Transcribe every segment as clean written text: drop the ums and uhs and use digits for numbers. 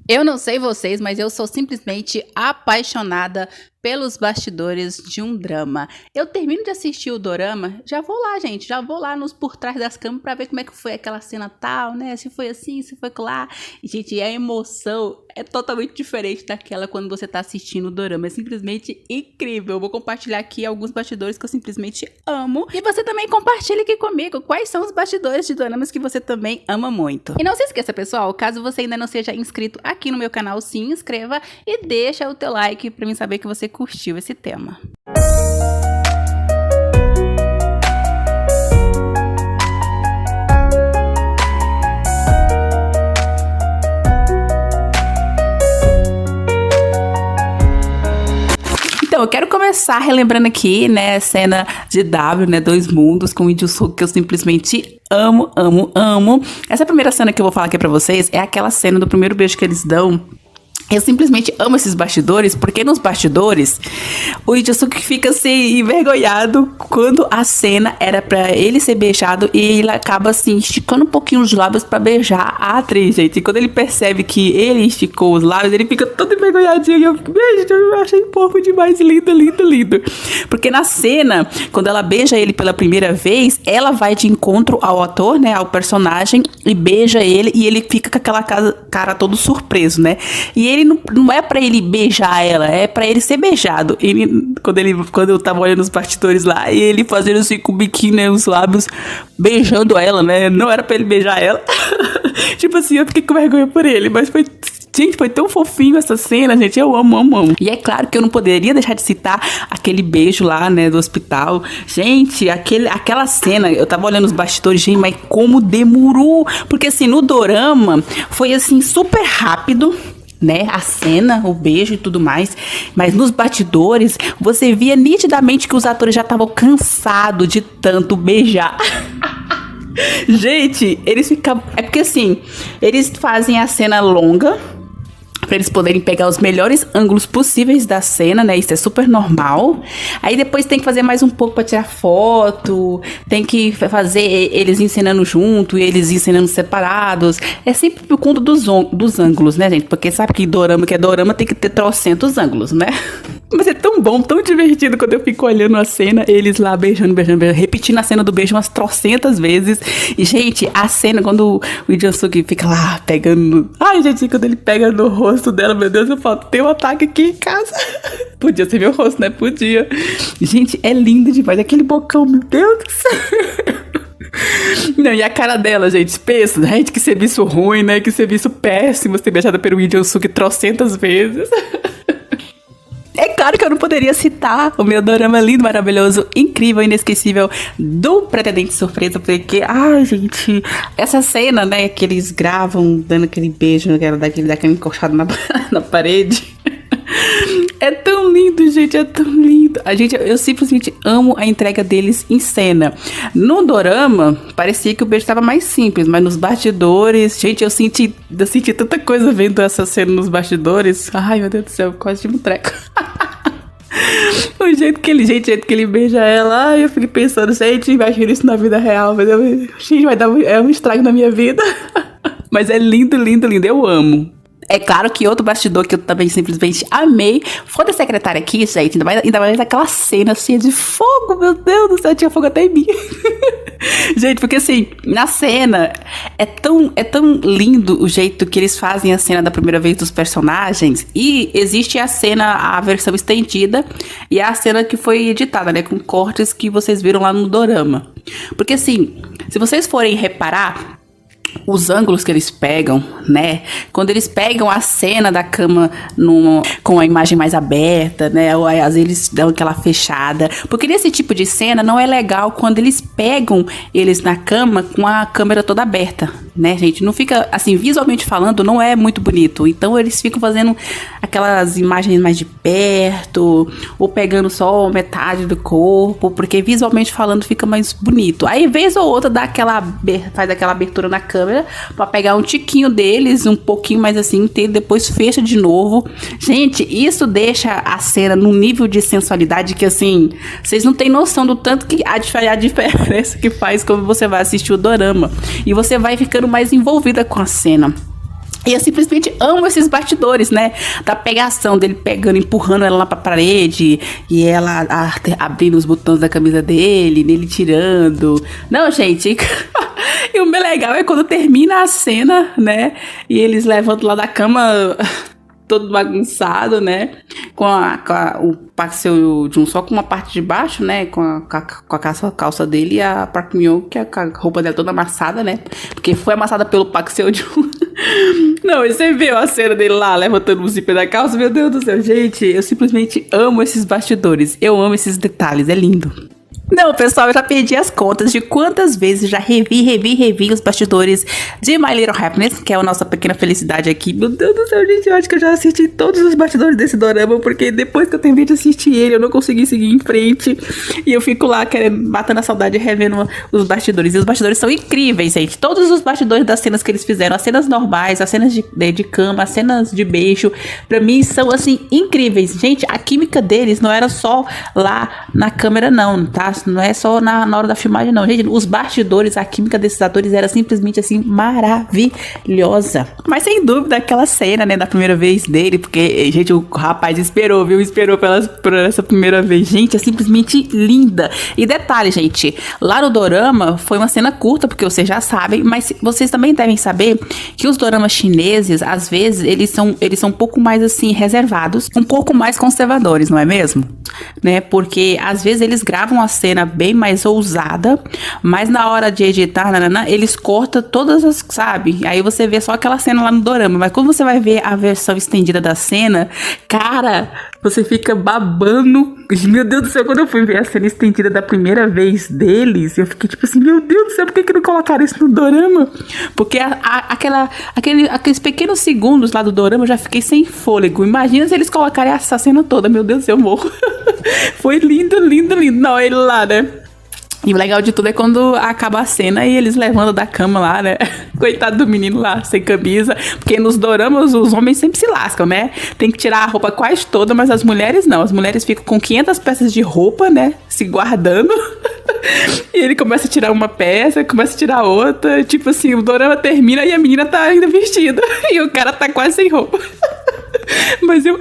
Eu não sei vocês, mas eu sou simplesmente apaixonada pelos bastidores de um drama. Eu termino de assistir o dorama, já vou lá, gente, já vou lá nos por trás das câmeras pra ver como é que foi aquela cena tal, né? Se foi assim, se foi lá. E, gente, a emoção é totalmente diferente daquela quando você tá assistindo o dorama. É simplesmente incrível. Eu vou compartilhar aqui alguns bastidores que eu simplesmente amo. E você também compartilha aqui comigo quais são os bastidores de doramas que você também ama muito. E não se esqueça, pessoal, caso você ainda não seja inscrito aqui no meu canal, se inscreva e deixa o teu like pra mim saber que você curtiu esse tema. Então, eu quero começar relembrando aqui, né, a cena de W, né, Dois Mundos, com o Lee Joo-suk, que eu simplesmente amo, amo, amo. Essa primeira cena que eu vou falar aqui pra vocês é aquela cena do primeiro beijo que eles dão. Eu simplesmente amo esses bastidores, porque nos bastidores, o Lee Joo-suk fica assim, envergonhado quando a cena era pra ele ser beijado e ele acaba assim, esticando um pouquinho os lábios pra beijar a atriz, gente. E quando ele percebe que ele esticou os lábios, ele fica todo envergonhadinho. E eu fico, gente, eu achei fofo demais, lindo, lindo, lindo. Porque na cena, quando ela beija ele pela primeira vez, ela vai de encontro ao ator, né, ao personagem, e beija ele, e ele fica com aquela cara todo surpreso, né? E ele não é pra ele beijar ela, é pra ele ser beijado. Quando eu tava olhando os bastidores lá, e ele fazendo assim com o biquíni, né, os lábios, beijando ela, né? Não era pra ele beijar ela. Tipo assim, eu fiquei com vergonha por ele, mas foi... Gente, foi tão fofinho essa cena, gente. Eu amo, amo, amo. E é claro que eu não poderia deixar de citar aquele beijo lá, né, do hospital. Gente, aquela cena, eu tava olhando os bastidores, gente, mas como demorou. Porque assim, no dorama, foi assim, super rápido, né, a cena, o beijo e tudo mais, mas nos bastidores você via nitidamente que os atores já estavam cansados de tanto beijar. Gente, eles ficam, é porque assim, eles fazem a cena longa pra eles poderem pegar os melhores ângulos possíveis da cena, né? Isso é super normal. Aí depois tem que fazer mais um pouco pra tirar foto, tem que fazer eles encenando junto e eles encenando separados. É sempre por conta dos ângulos, né, gente? Porque sabe que é dorama tem que ter trocentos ângulos, né? Mas é tão bom, tão divertido quando eu fico olhando a cena, eles lá beijando, beijando, beijando, repetindo a cena do beijo umas trocentas vezes. E, gente, a cena quando o Lee Joo-suk fica lá pegando... Ai, gente, quando ele pega no rosto dela, meu Deus, eu falo, tem um ataque aqui em casa. Podia ser meu rosto, né? Podia. Gente, é lindo demais. Aquele bocão, meu Deus do céu. Não, e a cara dela, gente, pensa, gente, que serviço ruim, né? Que serviço péssimo ser beijada pelo Lee Joo-suk trocentas vezes. É claro que eu não poderia citar o meu dorama lindo, maravilhoso, incrível, inesquecível do Pretendente Surpresa, porque, ai, gente, essa cena, né, que eles gravam dando aquele beijo, daquele encoxado na parede. É tão lindo, gente, é tão lindo. Eu simplesmente amo a entrega deles em cena. No dorama, parecia que o beijo estava mais simples, mas nos bastidores, gente, eu senti tanta coisa vendo essa cena nos bastidores. Ai, meu Deus do céu, quase tive um treco. O jeito que ele beija ela, ai, eu fiquei pensando, gente, imagina isso na vida real, mas gente, vai dar um estrago na minha vida. Mas é lindo, lindo, lindo, eu amo. É claro que outro bastidor que eu também simplesmente amei foi da secretária aqui, gente. Ainda mais aquela cena cheia de fogo, meu Deus do céu, tinha fogo até em mim. Gente, porque assim, na cena, é tão lindo o jeito que eles fazem a cena da primeira vez dos personagens. E existe a versão estendida e a cena que foi editada, né, com cortes que vocês viram lá no dorama. Porque assim, se vocês forem reparar, os ângulos que eles pegam, né? Quando eles pegam a cena da cama com a imagem mais aberta, né? Ou às vezes eles dão aquela fechada. Porque nesse tipo de cena não é legal quando eles pegam eles na cama com a câmera toda aberta, né, gente? Não fica, assim, visualmente falando, não é muito bonito. Então eles ficam fazendo aquelas imagens mais de perto, ou pegando só metade do corpo, porque visualmente falando fica mais bonito. Aí, vez ou outra, faz aquela abertura na câmera pra pegar um tiquinho deles, um pouquinho mais assim, depois fecha de novo. Gente, isso deixa a cena num nível de sensualidade que, assim, vocês não têm noção do tanto que a diferença que faz quando você vai assistir o dorama. E você vai ficando mais envolvida com a cena. E eu simplesmente amo esses bastidores, né? Da pegação dele pegando, empurrando ela lá pra parede. E ela abrindo os botões da camisa dele, nele tirando. Não, gente. E o meu legal é quando termina a cena, né? E eles levantam lá da cama todo bagunçado, né? Com o Park Seo-joon só com uma parte de baixo, né? Com a calça dele, e a Park Min-young, que é a roupa dela toda amassada, né? Porque foi amassada pelo Park Seo-joon. Não, e você viu a cena dele lá, levantando o zíper da calça? Meu Deus do céu, gente, eu simplesmente amo esses bastidores. Eu amo esses detalhes, é lindo. Não, pessoal, eu já perdi as contas de quantas vezes já revi os bastidores de My Little Happiness, que é a nossa pequena felicidade aqui. Meu Deus do céu, gente, eu acho que eu já assisti todos os bastidores desse dorama, porque depois que eu terminei de assistir ele, eu não consegui seguir em frente. E eu fico lá matando a saudade, revendo os bastidores. E os bastidores são incríveis, gente. Todos os bastidores das cenas que eles fizeram, as cenas normais, as cenas de cama, as cenas de beijo, pra mim são, assim, incríveis. Gente, a química deles não era só lá na câmera, não, tá? Não é só na hora da filmagem, não. Gente, os bastidores, a química desses atores era simplesmente, assim, maravilhosa. Mas, sem dúvida, aquela cena, né, da primeira vez dele, porque, gente, o rapaz esperou, viu? Esperou por essa primeira vez. Gente, é simplesmente linda. E detalhe, gente, lá no dorama foi uma cena curta, porque vocês já sabem, mas vocês também devem saber que os doramas chineses, às vezes, eles são um pouco mais, assim, reservados, um pouco mais conservadores, não é mesmo? Né? Porque, às vezes, eles gravam a cena bem mais ousada, mas na hora de editar, eles cortam todas as, sabe? Aí você vê só aquela cena lá no dorama, mas quando você vai ver a versão estendida da cena, cara, você fica babando. Meu Deus do céu, quando eu fui ver a cena estendida da primeira vez eu fiquei tipo assim, meu Deus do céu, por que não colocaram isso no dorama? Porque aqueles pequenos segundos lá do dorama eu já fiquei sem fôlego. Imagina se eles colocarem essa cena toda, meu Deus do céu, eu morro. Foi lindo, lindo, lindo. Não, ele lá, né? E o legal de tudo é quando acaba a cena e eles levantam da cama lá, né? Coitado do menino lá, sem camisa. Porque nos doramas os homens sempre se lascam, né? Tem que tirar a roupa quase toda, mas as mulheres não. As mulheres ficam com 500 peças de roupa, né? Se guardando. E ele começa a tirar uma peça, começa a tirar outra. Tipo assim, o dorama termina e a menina tá ainda vestida. E o cara tá quase sem roupa. Mas eu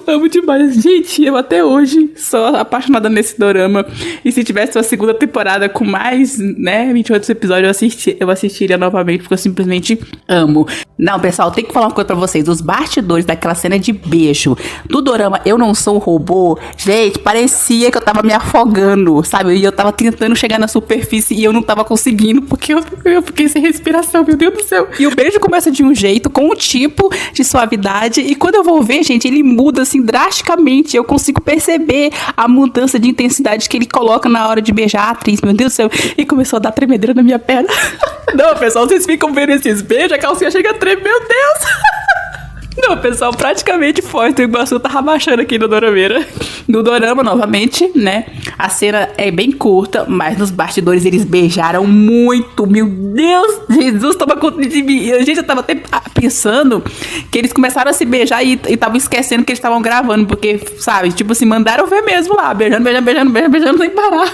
amo demais. Gente, eu até hoje sou apaixonada nesse dorama. E se tivesse uma segunda temporada com mais, né, 28 episódios, eu assistiria novamente, porque eu simplesmente amo. Não, pessoal, tem que falar uma coisa pra vocês. Os bastidores daquela cena de beijo do dorama Eu Não Sou um Robô, gente, parecia que eu tava me afogando, sabe? E eu tava tentando chegar na superfície e eu não tava conseguindo, porque eu fiquei sem respiração, meu Deus do céu. E o beijo começa de um jeito, com um tipo de suavidade, e quando eu vou ver, gente, ele muda assim drasticamente. Eu consigo perceber a mudança de intensidade que ele coloca na hora de beijar a atriz, meu Deus do céu. E começou a dar tremedeira na minha perna. Não, pessoal, vocês ficam vendo esses beijos, a calcinha chega a tremer, meu Deus. Não, pessoal, praticamente Foz do Iguaçu tava baixando aqui no dorameira. No dorama, novamente, né? A cena é bem curta, mas nos bastidores eles beijaram muito. Meu Deus, Jesus toma conta de mim. Gente, eu tava até pensando que eles começaram a se beijar e estavam esquecendo que eles estavam gravando, porque, sabe, tipo assim, mandaram ver mesmo lá, beijando sem parar.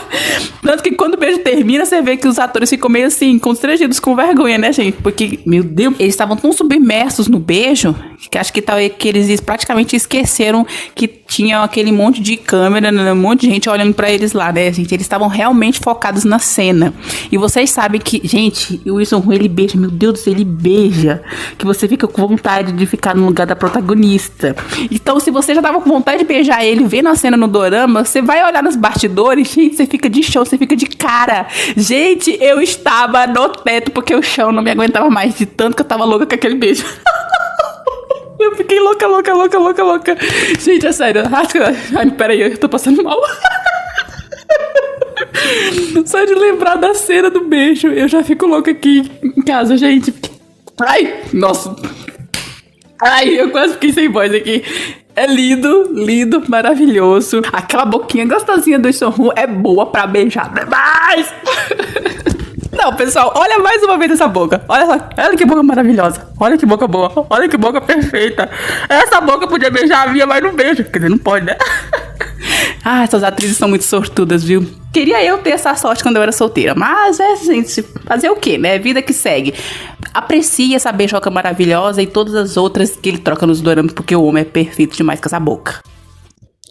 Tanto que quando o beijo termina, você vê que os atores ficam meio assim, constrangidos, com vergonha, né, gente? Porque, meu Deus, eles estavam tão submersos no beijo que acho que eles praticamente esqueceram que tinha aquele monte de câmera, né, um monte de gente olhando pra eles lá, né, gente? Eles estavam realmente focados na cena. E vocês sabem que, gente, o Wilson Hu, ele beija, meu Deus do céu, ele beija, que você fica com vontade de ficar no lugar da protagonista. Então, se você já tava com vontade de beijar ele vendo a cena no dorama, você vai olhar nos bastidores, gente, você fica de chão, você fica de cara. Gente, eu estava no teto, porque o chão não me aguentava mais, de tanto que eu tava louca com aquele beijo. Eu fiquei louca. Gente, é sério. Ai, peraí, eu tô passando mal. Só de lembrar da cena do beijo, eu já fico louca aqui em casa, gente. Ai, nossa. Ai, eu quase fiquei sem voz aqui. É lindo, maravilhoso. Aquela boquinha gostosinha do Son-Hu é boa pra beijar demais. Não, pessoal, olha mais uma vez essa boca. Olha que boca maravilhosa. Olha que boca boa. Olha que boca perfeita. Essa boca podia beijar a minha, mas não beija. Quer dizer, não pode, né? Ah, essas atrizes são muito sortudas, viu? Queria eu ter essa sorte quando eu era solteira. Mas, gente, fazer o quê, né? Vida que segue. aprecie essa beijoca maravilhosa e todas as outras que ele troca nos doramas, porque o homem é perfeito demais com essa boca.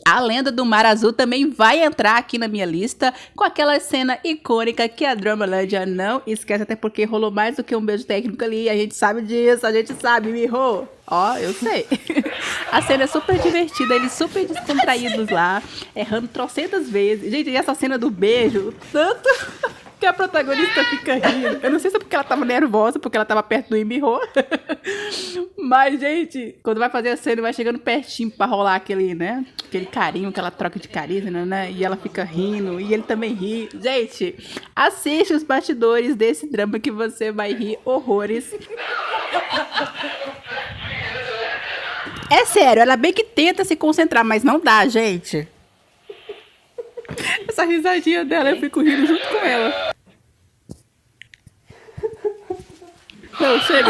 A Lenda do Mar Azul também vai entrar aqui na minha lista com aquela cena icônica que a Dramalandia não esquece, até porque rolou mais do que um beijo técnico ali, a gente sabe disso, a gente sabe, Miho. Ó, eu sei. A cena é super divertida, eles super descontraídos lá, errando trocentas vezes. Gente, e essa cena do beijo, tanto que a protagonista fica rindo. Eu não sei se é porque ela tava nervosa, porque ela tava perto do Imiho. Mas, gente, quando vai fazer a cena, vai chegando pertinho pra rolar aquele, né? Aquele carinho, aquela troca de carisma, né? E ela fica rindo, e ele também ri. Gente, assiste os bastidores desse drama que você vai rir horrores. É sério, ela bem que tenta se concentrar, mas não dá, gente. Essa risadinha dela, eu fico rindo junto com ela. Não, chega.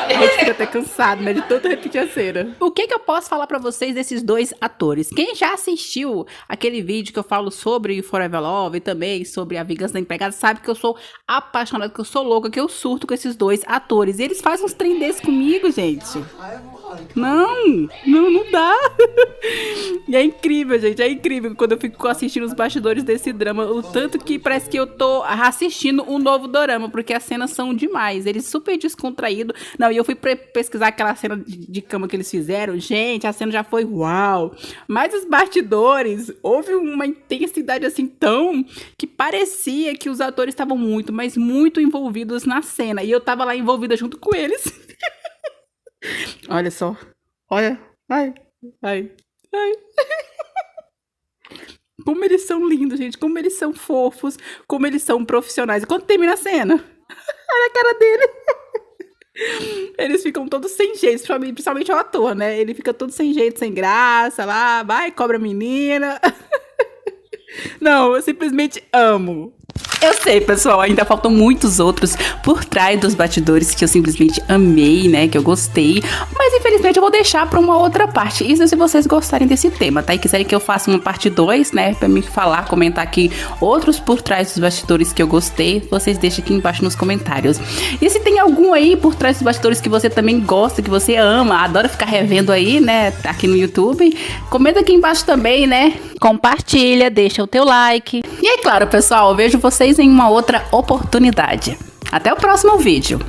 A gente fica até cansado, né, de tanto repetir a cena. O que eu posso falar pra vocês desses dois atores? Quem já assistiu aquele vídeo que eu falo sobre Forever Love e também sobre A Vingança da Empregada, sabe que eu sou apaixonada, que eu sou louca, que eu surto com esses dois atores. E eles fazem uns trem desses comigo, gente. Não dá. E é incrível, gente, é incrível quando eu fico assistindo os bastidores desse drama, o tanto que parece que eu tô assistindo um novo dorama, porque as cenas são demais, eles super descontraídos. Não, e eu fui pesquisar aquela cena de cama que eles fizeram, gente, a cena já foi uau. Mas os bastidores, houve uma intensidade assim tão que parecia que os atores estavam muito, mas muito envolvidos na cena, e eu tava lá envolvida junto com eles. Olha só. Olha. Ai. Como eles são lindos, gente. Como eles são fofos. Como eles são profissionais. E quando termina a cena, olha a cara dele. Eles ficam todos sem jeito. Principalmente o ator, né? Ele fica todo sem jeito, sem graça. Lá, vai, cobra a menina. Não, eu simplesmente amo. Eu sei, pessoal, ainda faltam muitos outros por trás dos bastidores que eu simplesmente amei, né, que eu gostei, mas infelizmente eu vou deixar pra uma outra parte, isso se vocês gostarem desse tema, tá, e quiserem que eu faça uma parte 2, né, pra me falar, comentar aqui outros por trás dos bastidores que eu gostei, vocês deixem aqui embaixo nos comentários. E se tem algum aí por trás dos bastidores que você também gosta, que você ama, adora ficar revendo aí, né, aqui no YouTube, comenta aqui embaixo também, né, compartilha, deixa o teu like, e é claro, pessoal, eu vejo vocês em uma outra oportunidade. Até o próximo vídeo.